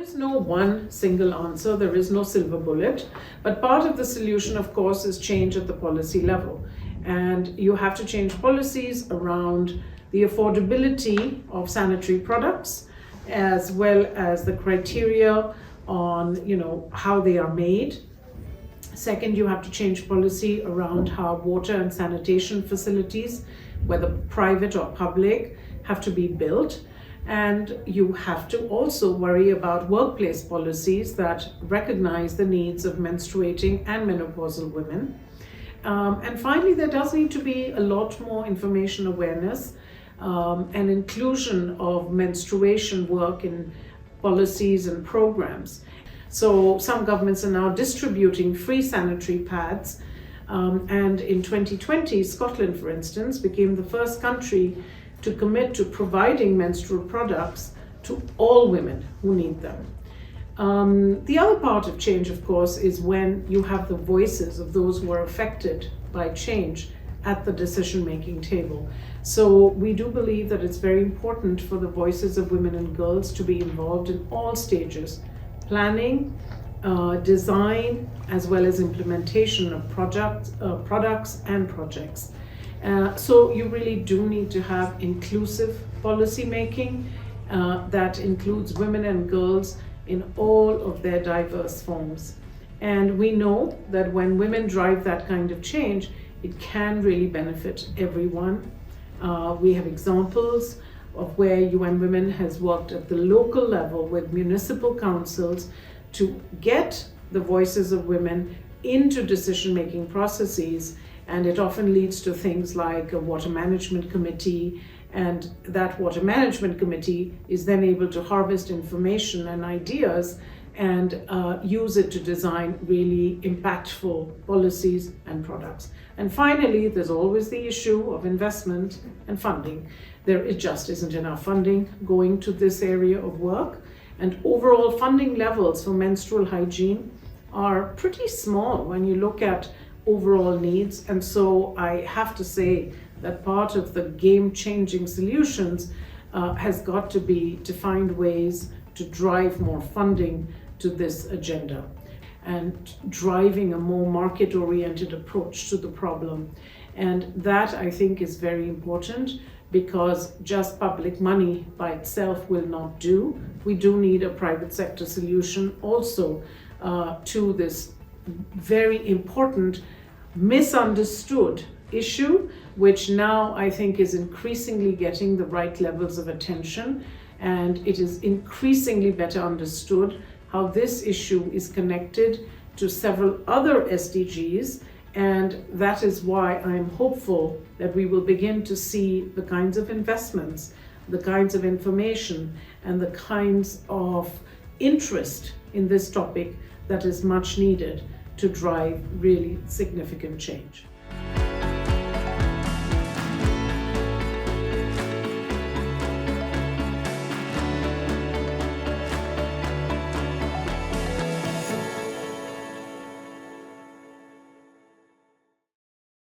is no one single answer, there is no silver bullet, but part of the solution, of course, is change at the policy level. And you have to change policies around the affordability of sanitary products, as well as the criteria on, how they are made. Second, you have to change policy around how water and sanitation facilities, whether private or public, have to be built. And you have to also worry about workplace policies that recognize the needs of menstruating and menopausal women. And finally, there does need to be a lot more information awareness and inclusion of menstruation work in policies and programs. So some governments are now distributing free sanitary pads. And in 2020, Scotland, for instance, became the first country to commit to providing menstrual products to all women who need them. The other part of change, of course, is when you have the voices of those who are affected by change at the decision-making table. So we do believe that it's very important for the voices of women and girls to be involved in all stages: planning, design, as well as implementation of products and projects. So you really do need to have inclusive policy making that includes women and girls in all of their diverse forms. And we know that when women drive that kind of change, it can really benefit everyone. We have examples of where UN Women has worked at the local level with municipal councils to get the voices of women into decision-making processes. And it often leads to things like a water management committee, and that water management committee is then able to harvest information and ideas and use it to design really impactful policies and products. And finally, there's always the issue of investment and funding. There just isn't enough funding going to this area of work, and overall funding levels for menstrual hygiene are pretty small when you look at overall needs. And so I have to say that part of the game-changing solutions has got to be to find ways to drive more funding to this agenda and driving a more market-oriented approach to the problem. And that, I think, is very important, because just public money by itself will not do. We do need a private sector solution also to this very important, misunderstood issue, which now I think is increasingly getting the right levels of attention, and it is increasingly better understood how this issue is connected to several other SDGs. And that is why I'm hopeful that we will begin to see the kinds of investments, the kinds of information, and the kinds of interest in this topic that is much needed to drive really significant change.